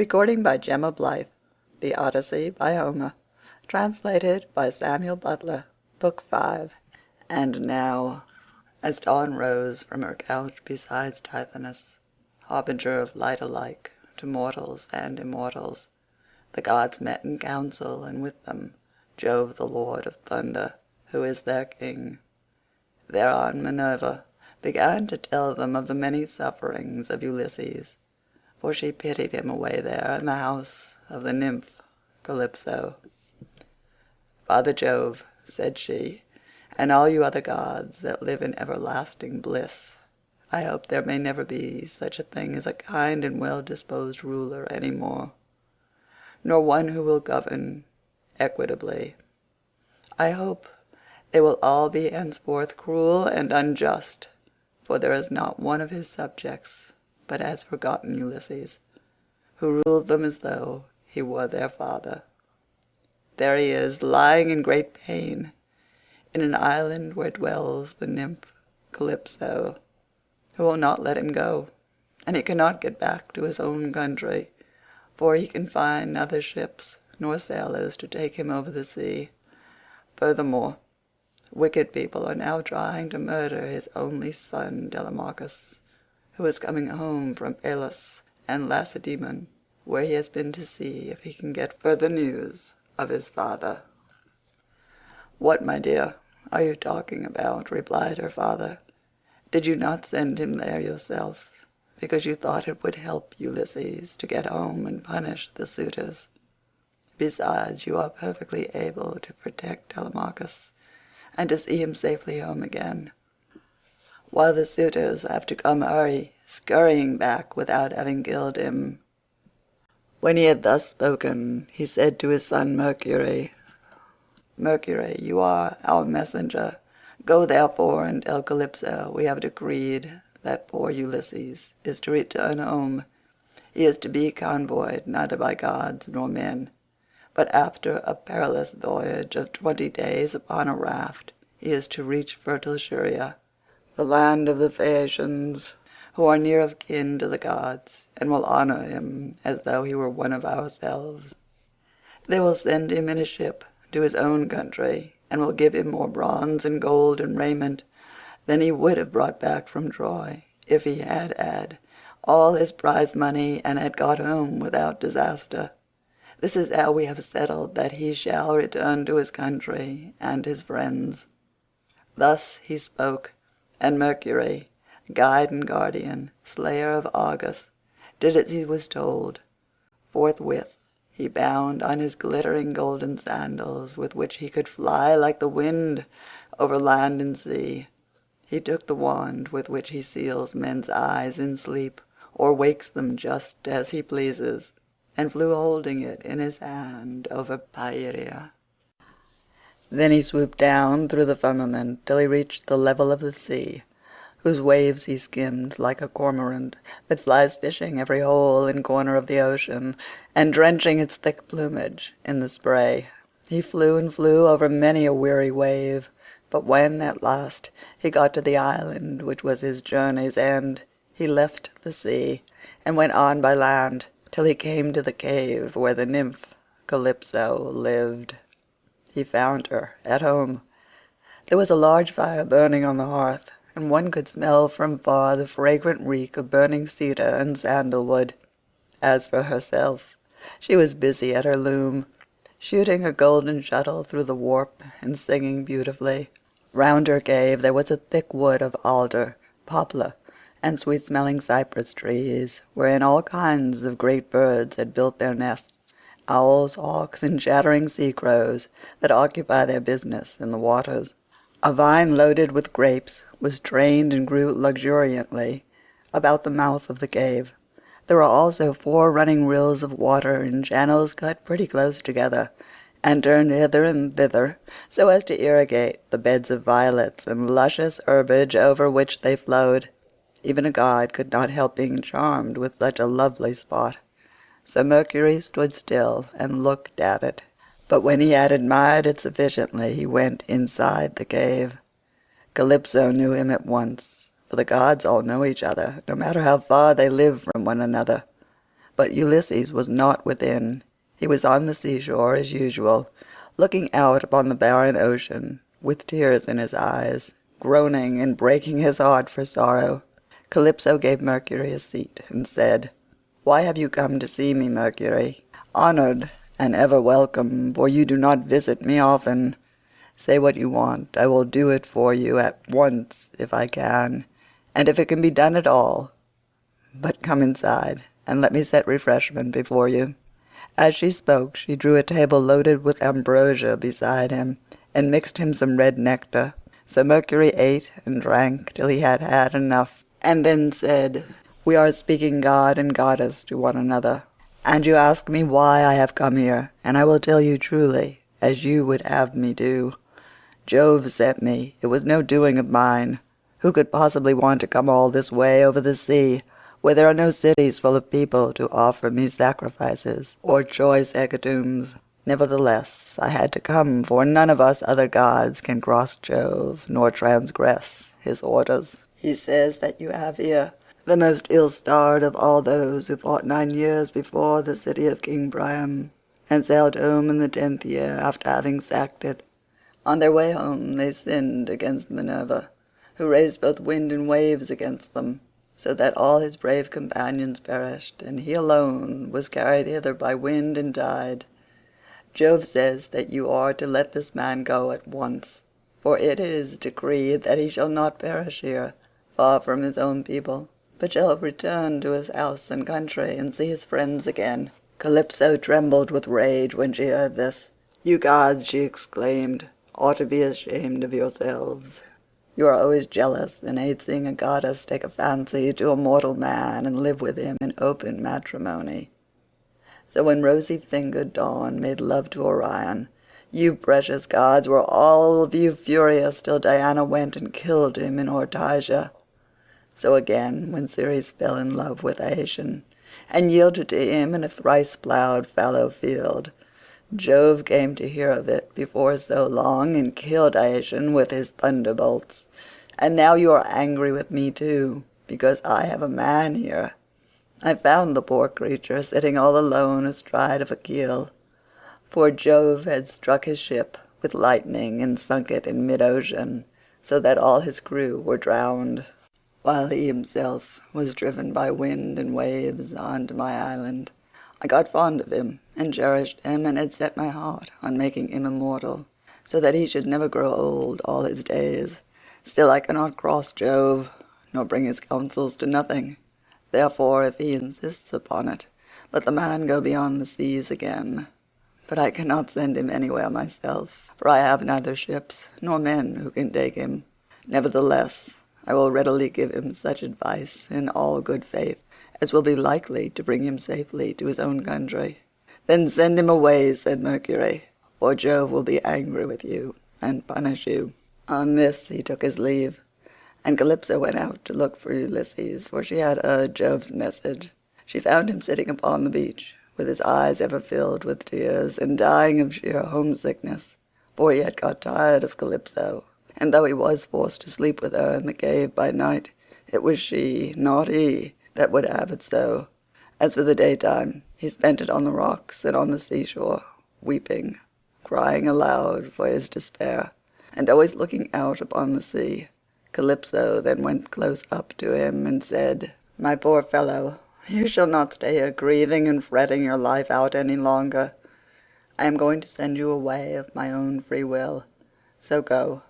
Recording by Gemma Blythe. The Odyssey by Homer. Translated by Samuel Butler. Book 5. And now, as dawn rose from her couch beside Tithonus, harbinger of light alike to mortals and immortals, the gods met in council, and with them Jove the Lord of Thunder, who is their king. Thereon Minerva began to tell them of the many sufferings of Ulysses, for she pitied him away there in the house of the nymph Calypso. "Father Jove," said she, "and all you other gods that live in everlasting bliss, I hope there may never be such a thing as a kind and well-disposed ruler any more, nor one who will govern equitably. I hope they will all be henceforth cruel and unjust, for there is not one of his subjects but has forgotten Ulysses, who ruled them as though he were their father. There he is, lying in great pain, in an island where dwells the nymph Calypso, who will not let him go, and he cannot get back to his own country, for he can find neither ships nor sailors to take him over the sea. Furthermore, wicked people are now trying to murder his only son Telemachus, who is coming home from Elis and Lacedaemon, where he has been to see if he can get further news of his father." "What, my dear, are you talking about?" replied her father. "Did you not send him there yourself, because you thought it would help Ulysses to get home and punish the suitors? Besides, you are perfectly able to protect Telemachus, and to see him safely home again, while the suitors have to come scurrying back without having killed him." When he had thus spoken, he said to his son Mercury, "Mercury, you are our messenger. Go therefore and tell Calypso we have decreed that poor Ulysses is to return home. He is to be convoyed neither by gods nor men, but after a perilous voyage of 20 days upon a raft he is to reach fertile Scheria, the land of the Phaeacians, who are near of kin to the gods, and will honor him as though he were one of ourselves. They will send him in a ship to his own country, and will give him more bronze and gold and raiment than he would have brought back from Troy, if he had had all his prize money and had got home without disaster. This is how we have settled that he shall return to his country and his friends." Thus he spoke, and Mercury, guide and guardian, slayer of Argus, did as he was told. Forthwith he bound on his glittering golden sandals, with which he could fly like the wind over land and sea. He took the wand with which he seals men's eyes in sleep, or wakes them just as he pleases, and flew holding it in his hand over Pieria. Then he swooped down through the firmament till he reached the level of the sea, whose waves he skimmed like a cormorant that flies fishing every hole and corner of the ocean, and drenching its thick plumage in the spray. He flew and flew over many a weary wave, but when at last he got to the island which was his journey's end, he left the sea and went on by land till he came to the cave where the nymph Calypso lived. He found her at home. There was a large fire burning on the hearth, and one could smell from far the fragrant reek of burning cedar and sandalwood. As for herself, she was busy at her loom, shooting her golden shuttle through the warp and singing beautifully. Round her cave there was a thick wood of alder, poplar, and sweet-smelling cypress trees, wherein all kinds of great birds had built their nests, owls, hawks, and chattering sea-crows that occupy their business in the waters. A vine loaded with grapes was trained and grew luxuriantly about the mouth of the cave. There were also 4 running rills of water in channels cut pretty close together, and turned hither and thither so as to irrigate the beds of violets and luscious herbage over which they flowed. Even a god could not help being charmed with such a lovely spot. So Mercury stood still and looked at it, but when he had admired it sufficiently he went inside the cave. Calypso knew him at once, for the gods all know each other, no matter how far they live from one another. But Ulysses was not within. He was on the seashore as usual, looking out upon the barren ocean, with tears in his eyes, groaning and breaking his heart for sorrow. Calypso gave Mercury a seat, and said, "Why have you come to see me, Mercury? Honored and ever welcome, for you do not visit me often. Say what you want. I will do it for you at once if I can, and if it can be done at all. But come inside, and let me set refreshment before you." As she spoke, she drew a table loaded with ambrosia beside him, and mixed him some red nectar. So Mercury ate and drank till he had had enough, and then said, "We are speaking god and goddess to one another, and you ask me why I have come here, and I will tell you truly, as you would have me do. Jove sent me. It was no doing of mine. Who could possibly want to come all this way over the sea, where there are no cities full of people to offer me sacrifices or choice hecatombs? Nevertheless I had to come, for none of us other gods can cross Jove, nor transgress his orders. He says that you have here the most ill-starred of all those who fought 9 years before the city of King Priam, and sailed home in the 10th year after having sacked it. On their way home they sinned against Minerva, who raised both wind and waves against them, so that all his brave companions perished, and he alone was carried hither by wind and tide. Jove says that you are to let this man go at once, for it is decreed that he shall not perish here, far from his own people, but shall return to his house and country and see his friends again." Calypso trembled with rage when she heard this. "You gods," she exclaimed, "ought to be ashamed of yourselves. You are always jealous, and hate seeing a goddess take a fancy to a mortal man and live with him in open matrimony. So when rosy-fingered Dawn made love to Orion, you precious gods were all of you furious till Diana went and killed him in Ortygia. So again, when Ceres fell in love with Aetion, and yielded to him in a thrice-ploughed fallow field, Jove came to hear of it before so long, and killed Aetion with his thunderbolts. And now you are angry with me too, because I have a man here. I found the poor creature sitting all alone astride of a keel, for Jove had struck his ship with lightning and sunk it in mid-ocean, so that all his crew were drowned, while he himself was driven by wind and waves on to my island. I got fond of him and cherished him, and had set my heart on making him immortal, so that he should never grow old all his days. Still I cannot cross Jove, nor bring his counsels to nothing. Therefore, if he insists upon it, let the man go beyond the seas again. But I cannot send him anywhere myself, for I have neither ships nor men who can take him. Nevertheless, I will readily give him such advice in all good faith as will be likely to bring him safely to his own country." "Then send him away," said Mercury, "or Jove will be angry with you and punish you." On this he took his leave, and Calypso went out to look for Ulysses, for she had heard Jove's message. She found him sitting upon the beach, with his eyes ever filled with tears, and dying of sheer homesickness, for he had got tired of Calypso, and though he was forced to sleep with her in the cave by night, it was she, not he, that would have it so. As for the daytime, he spent it on the rocks and on the seashore, weeping, crying aloud for his despair, and always looking out upon the sea. Calypso then went close up to him and said, "My poor fellow, you shall not stay here grieving and fretting your life out any longer. I am going to send you away of my own free will. So go,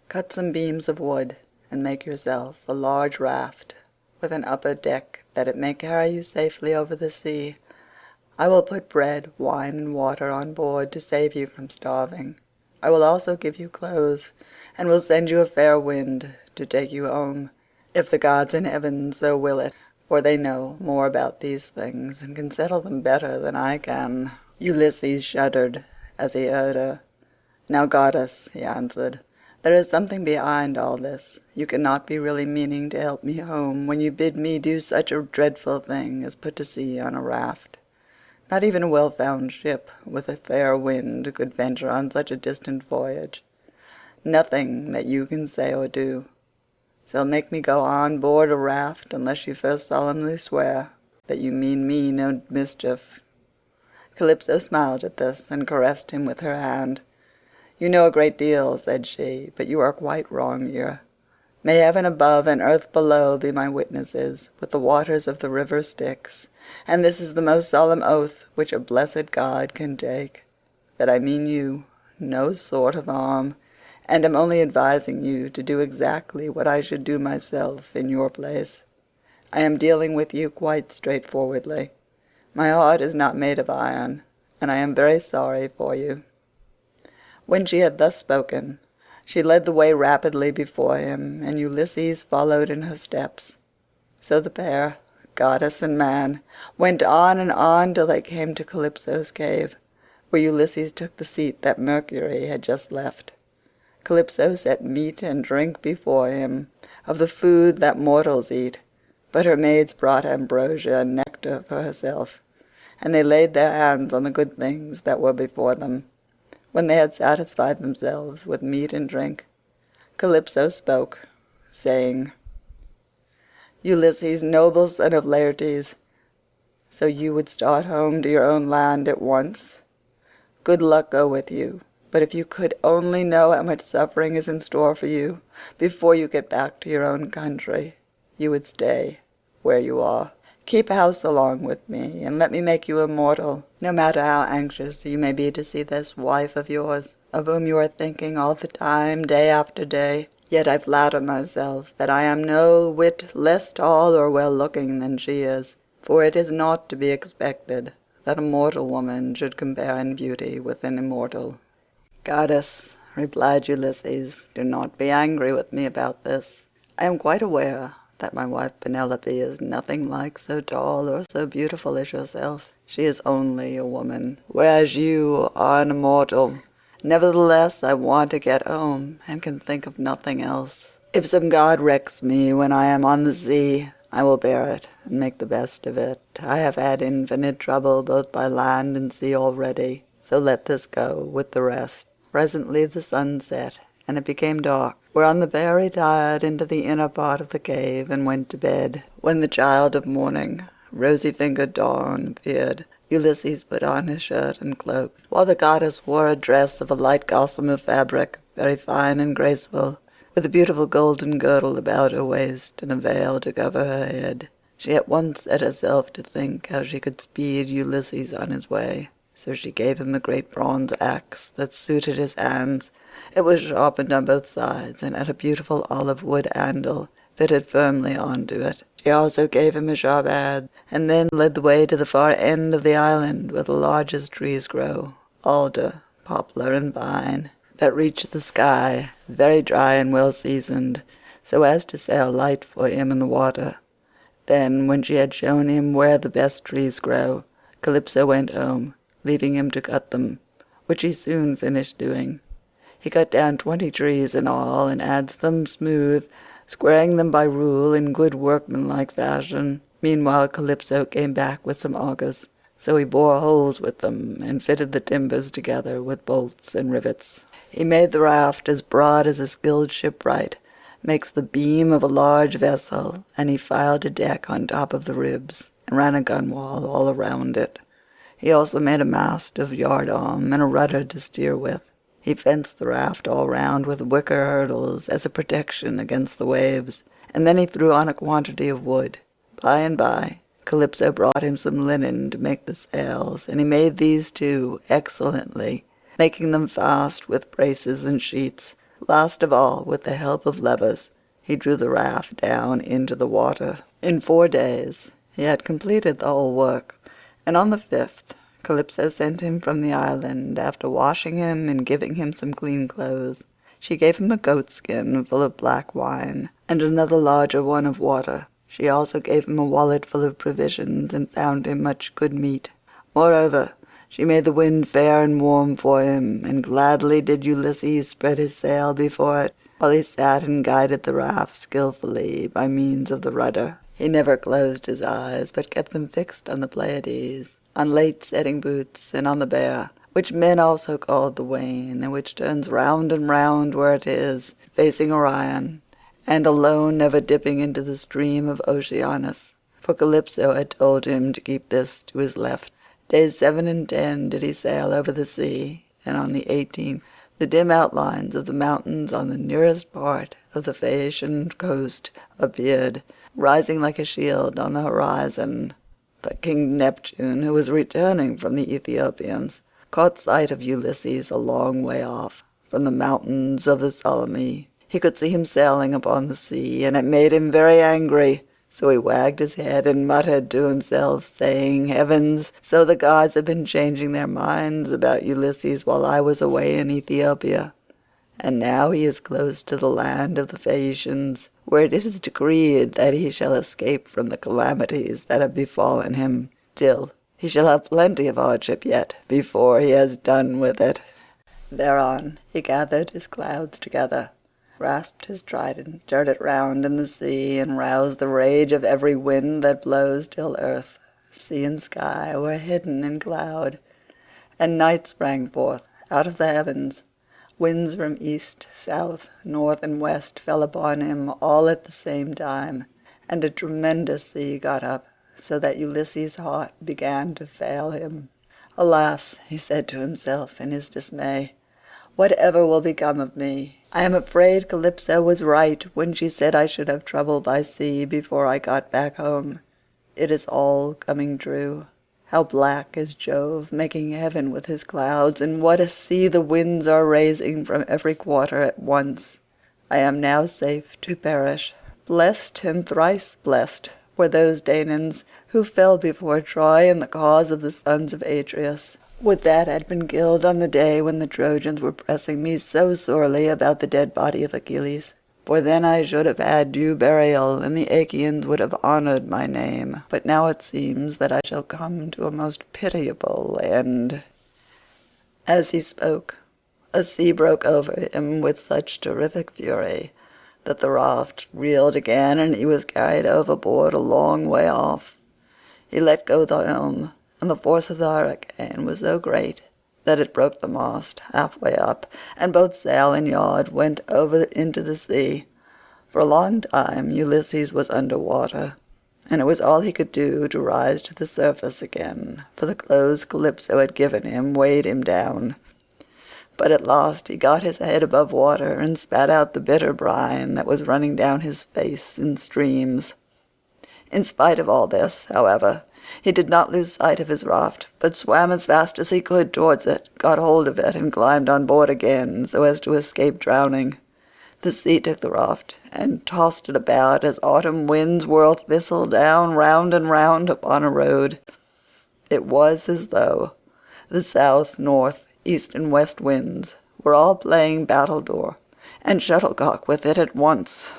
cut some beams of wood, and make yourself a large raft, with an upper deck, that it may carry you safely over the sea. I will put bread, wine, and water on board to save you from starving. I will also give you clothes, and will send you a fair wind to take you home, if the gods in heaven so will it, for they know more about these things, and can settle them better than I can." Ulysses shuddered as he heard her. "Now, goddess," he answered, "there is something behind all this. You cannot be really meaning to help me home when you bid me do such a dreadful thing as put to sea on a raft. Not even a well-found ship with a fair wind could venture on such a distant voyage. Nothing that you can say or do shall make me go on board a raft unless you first solemnly swear that you mean me no mischief." Calypso smiled at this, and caressed him with her hand. "You know a great deal," said she, "but you are quite wrong here. May heaven above and earth below be my witnesses, with the waters of the river Styx, and this is the most solemn oath which a blessed God can take, that I mean you no sort of harm, and am only advising you to do exactly what I should do myself in your place. I am dealing with you quite straightforwardly. My heart is not made of iron, and I am very sorry for you." When she had thus spoken, she led the way rapidly before him, and Ulysses followed in her steps. So the pair, goddess and man, went on and on till they came to Calypso's cave, where Ulysses took the seat that Mercury had just left. Calypso set meat and drink before him, of the food that mortals eat, but her maids brought ambrosia and nectar for herself, and they laid their hands on the good things that were before them. When they had satisfied themselves with meat and drink, Calypso spoke, saying, "Ulysses, noble son of Laertes, so you would start home to your own land at once? Good luck go with you, but if you could only know how much suffering is in store for you before you get back to your own country, you would stay where you are. Keep house along with me, and let me make you immortal, no matter how anxious you may be to see this wife of yours, of whom you are thinking all the time, day after day. Yet I flatter myself that I am no whit less tall or well-looking than she is, for it is not to be expected that a mortal woman should compare in beauty with an immortal." "Goddess," replied Ulysses, "do not be angry with me about this. I am quite aware that my wife Penelope is nothing like so tall or so beautiful as yourself. She is only a woman, whereas you are an immortal. Nevertheless, I want to get home, and can think of nothing else. If some god wrecks me when I am on the sea, I will bear it and make the best of it. I have had infinite trouble both by land and sea already, so let this go with the rest." Presently the sun set, and it became dark, whereon the pair retired into the inner part of the cave and went to bed. When the child of morning, rosy-fingered Dawn, appeared, Ulysses put on his shirt and cloak, while the goddess wore a dress of a light gossamer fabric, very fine and graceful, with a beautiful golden girdle about her waist and a veil to cover her head. She at once set herself to think how she could speed Ulysses on his way, so she gave him a great bronze axe that suited his hands. It was sharpened on both sides, and had a beautiful olive wood handle fitted firmly on to it. She also gave him a sharp adze, and then led the way to the far end of the island, where the largest trees grow, alder, poplar, and pine, that reach the sky, very dry and well seasoned, so as to sail light for him in the water. Then, when she had shown him where the best trees grow, Calypso went home, leaving him to cut them, which he soon finished doing. He cut down 20 trees in all, and adzed them smooth, squaring them by rule in good workmanlike fashion. Meanwhile Calypso came back with some augers, so he bored holes with them, and fitted the timbers together with bolts and rivets. He made the raft as broad as a skilled shipwright makes the beam of a large vessel, and he filed a deck on top of the ribs, and ran a gunwale all around it. He also made a mast of yardarm and a rudder to steer with. He fenced the raft all round with wicker hurdles as a protection against the waves, and then he threw on a quantity of wood. By and by Calypso brought him some linen to make the sails, and he made these too excellently, making them fast with braces and sheets. Last of all, with the help of levers, he drew the raft down into the water. In 4 days he had completed the whole work, and on the 5th Calypso sent him from the island, after washing him and giving him some clean clothes. She gave him a goatskin full of black wine, and another larger one of water. She also gave him a wallet full of provisions, and found him much good meat. Moreover, she made the wind fair and warm for him, and gladly did Ulysses spread his sail before it, while he sat and guided the raft skilfully by means of the rudder. He never closed his eyes, but kept them fixed on the Pleiades, on late-setting boots, and on the bear, which men also called the wain, and which turns round and round where it is, facing Orion, and alone never dipping into the stream of Oceanus, for Calypso had told him to keep this to his left. Days 7 and 10 did he sail over the sea, and on the 18th the dim outlines of the mountains on the nearest part of the Phaeacian coast appeared, rising like a shield on the horizon. But King Neptune, who was returning from the Ethiopians, caught sight of Ulysses a long way off, from the mountains of the Solymi. He could see him sailing upon the sea, and it made him very angry. So he wagged his head and muttered to himself, saying, "Heavens, so the gods have been changing their minds about Ulysses while I was away in Ethiopia. And now he is close to the land of the Phaeacians, where it is decreed that he shall escape from the calamities that have befallen him. Still, he shall have plenty of hardship yet before he has done with it." Thereon he gathered his clouds together, grasped his trident, stirred it round in the sea, and roused the rage of every wind that blows till earth, sea, and sky were hidden in cloud, and night sprang forth out of the heavens. Winds from east, south, north, and west fell upon him all at the same time, and a tremendous sea got up, so that Ulysses' heart began to fail him. "Alas," he said to himself in his dismay, "whatever will become of me? I am afraid Calypso was right when she said I should have trouble by sea before I got back home. It is all coming true. How black is Jove, making heaven with his clouds, and what a sea the winds are raising from every quarter at once! I am now safe to perish. Blessed and thrice blessed were those Danaans who fell before Troy in the cause of the sons of Atreus. Would that had been killed on the day when the Trojans were pressing me so sorely about the dead body of Achilles, for then I should have had due burial, and the Achaeans would have honoured my name. But now it seems that I shall come to a most pitiable end." As he spoke, a sea broke over him with such terrific fury that the raft reeled again, and he was carried overboard a long way off. He let go the helm, and the force of the hurricane was so great that it broke the mast halfway up, and both sail and yard went over into the sea. For a long time Ulysses was under water, and it was all he could do to rise to the surface again, for the clothes Calypso had given him weighed him down. But at last he got his head above water and spat out the bitter brine that was running down his face in streams. In spite of all this, however, he did not lose sight of his raft, but swam as fast as he could towards it, got hold of it, and climbed on board again so as to escape drowning. The sea took the raft and tossed it about as autumn winds whirl thistle down round and round upon a road. It was as though the south, north, east, and west winds were all playing battledore and shuttlecock with it at once.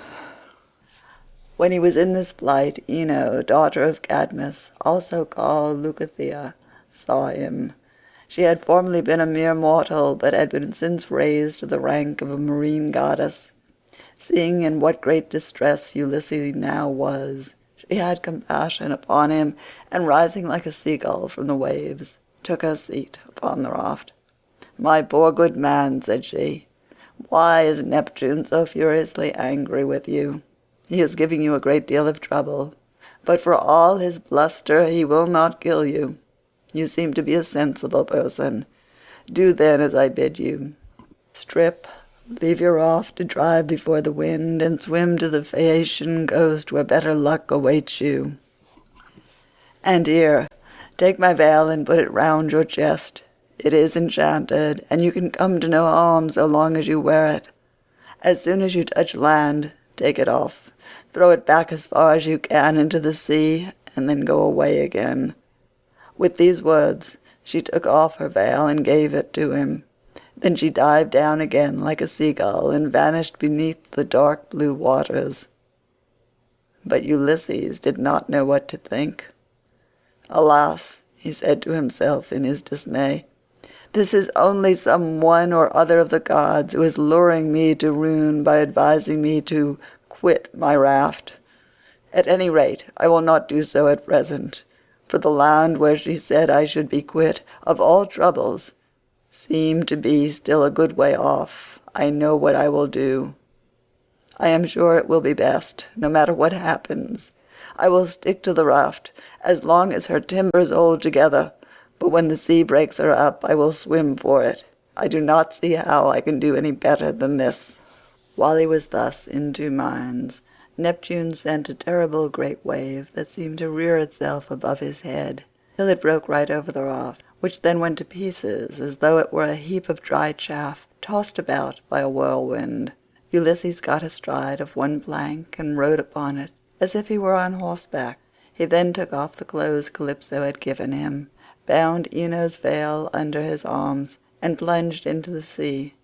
When he was in this plight, Ino, daughter of Cadmus, also called Leucothea, saw him. She had formerly been a mere mortal, but had been since raised to the rank of a marine goddess. Seeing in what great distress Ulysses now was, she had compassion upon him, and rising like a seagull from the waves, took her seat upon the raft. "My poor good man," said she, "why is Neptune so furiously angry with you? He is giving you a great deal of trouble, but for all his bluster he will not kill you. You seem to be a sensible person. Do then as I bid you. Strip, leave your raft to drive before the wind, and swim to the Phaeacian coast where better luck awaits you. And here, take my veil and put it round your chest. It is enchanted, and you can come to no harm so long as you wear it. As soon as you touch land, take it off. Throw it back as far as you can into the sea, and then go away again." With these words she took off her veil and gave it to him. Then she dived down again like a seagull and vanished beneath the dark blue waters. But Ulysses did not know what to think. "Alas," he said to himself in his dismay, "this is only some one or other of the gods who is luring me to ruin by advising me to quit my raft. At any rate I will not do so at present, for the land where she said I should be quit of all troubles seemed to be still a good way off. I know what I will do. I am sure it will be best, no matter what happens. I will stick to the raft as long as her timbers hold together, but when the sea breaks her up I will swim for it. I do not see how I can do any better than this." While he was thus in two minds, Neptune sent a terrible great wave that seemed to rear itself above his head, till it broke right over the raft, which then went to pieces as though it were a heap of dry chaff tossed about by a whirlwind. Ulysses got astride of one plank and rode upon it as if he were on horseback. He then took off the clothes Calypso had given him, bound Ino's veil under his arms, and plunged into the sea,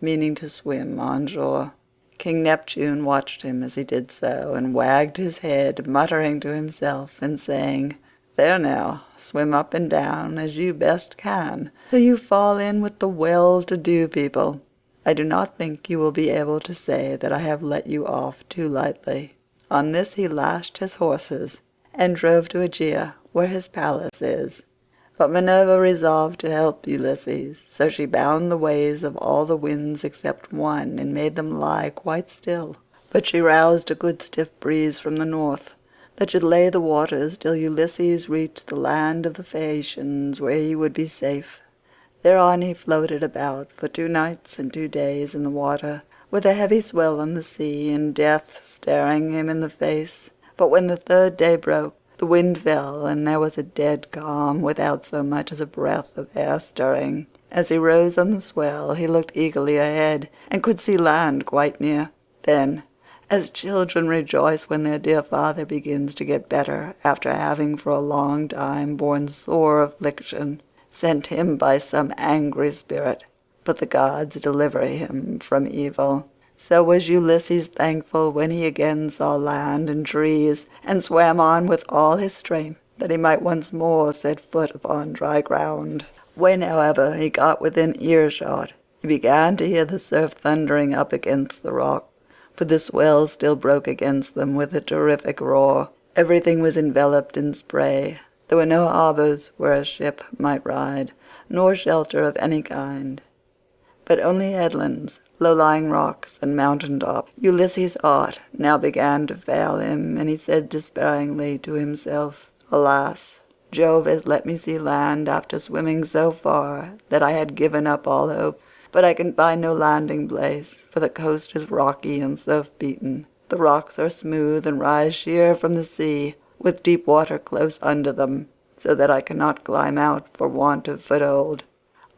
meaning to swim on shore. King Neptune watched him as he did so, and wagged his head, muttering to himself and saying, "There now, swim up and down as you best can, till you fall in with the well-to-do people. I do not think you will be able to say that I have let you off too lightly." On this he lashed his horses, and drove to Aegea, where his palace is. But Minerva resolved to help Ulysses, so she bound the ways of all the winds except one, and made them lie quite still. But she roused a good stiff breeze from the north, that should lay the waters till Ulysses reached the land of the Phaeacians, where he would be safe. Thereon he floated about for 2 nights and 2 days in the water, with a heavy swell on the sea, and death staring him in the face. But when the 3rd day broke, the wind fell, and there was a dead calm, without so much as a breath of air stirring. As he rose on the swell he looked eagerly ahead, and could see land quite near. Then, as children rejoice when their dear father begins to get better after having for a long time borne sore affliction, sent him by some angry spirit, but the gods deliver him from evil, so was Ulysses thankful when he again saw land and trees, and swam on with all his strength, that he might once more set foot upon dry ground. When, however, he got within earshot, he began to hear the surf thundering up against the rock, for the swell still broke against them with a terrific roar. Everything was enveloped in spray. There were no harbours where a ship might ride, nor shelter of any kind, but only headlands, low-lying rocks, and mountain tops. Ulysses' heart now began to fail him, and he said despairingly to himself, "Alas, Jove has let me see land after swimming so far that I had given up all hope. But I can find no landing place, for the coast is rocky and surf-beaten. The rocks are smooth and rise sheer from the sea, with deep water close under them, so that I cannot climb out for want of foothold.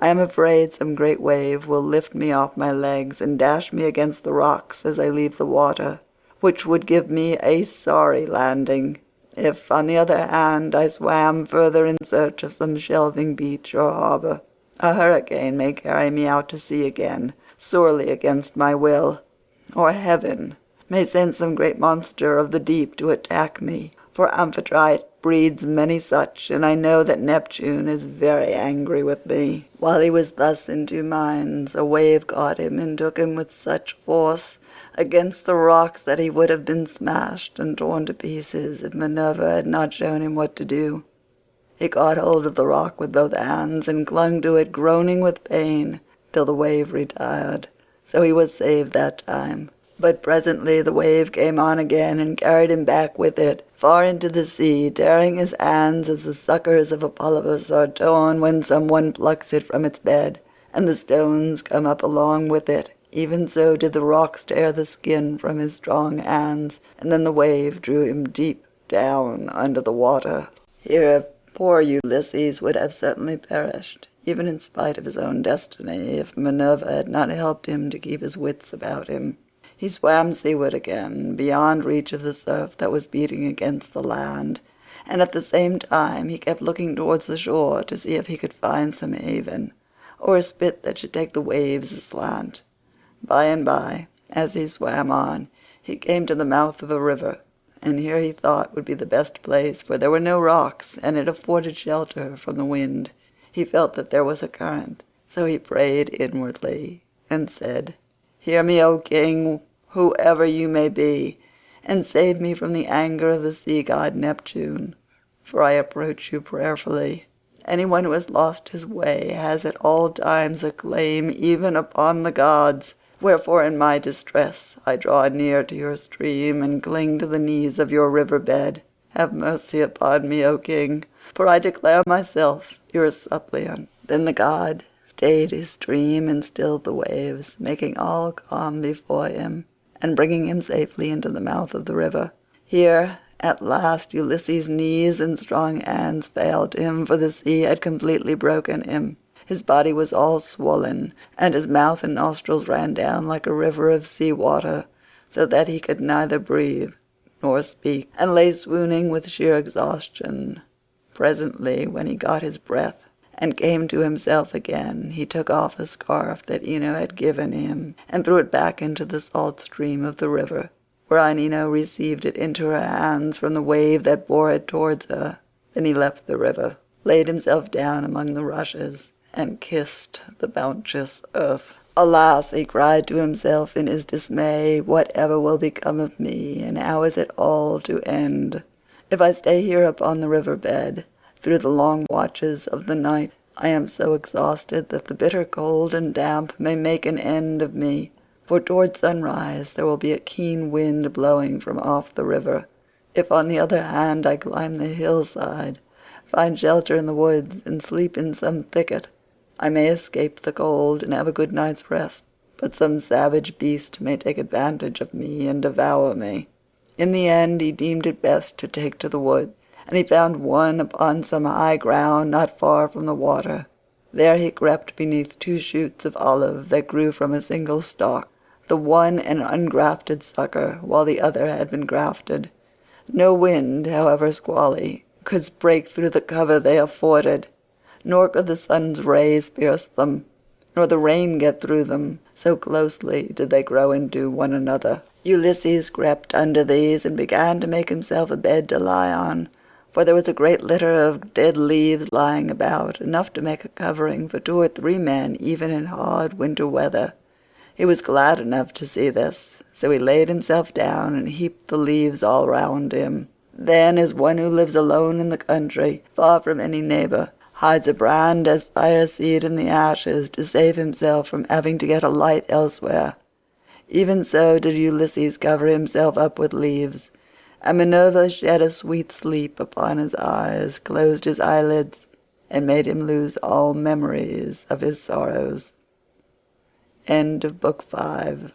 I am afraid some great wave will lift me off my legs and dash me against the rocks as I leave the water, which would give me a sorry landing. If, on the other hand, I swam further in search of some shelving beach or harbour, a hurricane may carry me out to sea again, sorely against my will, or heaven may send some great monster of the deep to attack me, for Amphitrite breeds many such, and I know that Neptune is very angry with me." While he was thus in two minds, a wave caught him and took him with such force against the rocks that he would have been smashed and torn to pieces if Minerva had not shown him what to do. He caught hold of the rock with both hands and clung to it, groaning with pain, till the wave retired, so he was saved that time. But presently the wave came on again and carried him back with it, far into the sea, tearing his hands as the suckers of a polypus are torn when some one plucks it from its bed, and the stones come up along with it. Even so did the rocks tear the skin from his strong hands, and then the wave drew him deep down under the water. Here poor Ulysses would have certainly perished, even in spite of his own destiny, if Minerva had not helped him to keep his wits about him. He swam seaward again, beyond reach of the surf that was beating against the land, and at the same time he kept looking towards the shore to see if he could find some haven, or a spit that should take the waves aslant. By and by, as he swam on, he came to the mouth of a river, and here he thought would be the best place, for there were no rocks, and it afforded shelter from the wind. He felt that there was a current, so he prayed inwardly, and said, "Hear me, O king, whoever you may be, and save me from the anger of the sea-god Neptune, for I approach you prayerfully. Anyone who has lost his way has at all times a claim even upon the gods. Wherefore in my distress I draw near to your stream and cling to the knees of your river bed, Have mercy upon me, O king, for I declare myself your suppliant." Then the god stayed his stream and stilled the waves, making all calm before him, and bringing him safely into the mouth of the river. Here at last Ulysses' knees and strong hands failed him, for the sea had completely broken him. His body was all swollen, and his mouth and nostrils ran down like a river of sea water, so that he could neither breathe nor speak, and lay swooning with sheer exhaustion. Presently, when he got his breath and came to himself again, he took off the scarf that Ino had given him and threw it back into the salt stream of the river, where Ino received it into her hands from the wave that bore it towards her. Then he left the river, laid himself down among the rushes, and kissed the bounteous earth. "Alas!" he cried to himself in his dismay, "whatever will become of me, and how is it all to end? If I stay here upon the river bed through the long watches of the night, I am so exhausted that the bitter cold and damp may make an end of me, for toward sunrise there will be a keen wind blowing from off the river. If on the other hand I climb the hillside, find shelter in the woods, and sleep in some thicket, I may escape the cold and have a good night's rest, but some savage beast may take advantage of me and devour me." In the end he deemed it best to take to the woods, and he found one upon some high ground not far from the water. There he crept beneath 2 shoots of olive that grew from a single stalk, the one an ungrafted sucker, while the other had been grafted. No wind, however squally, could break through the cover they afforded, nor could the sun's rays pierce them, nor the rain get through them, so closely did they grow into one another. Ulysses crept under these and began to make himself a bed to lie on, for there was a great litter of dead leaves lying about, enough to make a covering for 2 or 3 men even in hard winter weather. He was glad enough to see this, so he laid himself down and heaped the leaves all round him. Then, as one who lives alone in the country, far from any neighbour, hides a brand as fire-seed in the ashes to save himself from having to get a light elsewhere, even so did Ulysses cover himself up with leaves, and Minerva shed a sweet sleep upon his eyes, closed his eyelids, and made him lose all memories of his sorrows. End of Book 5.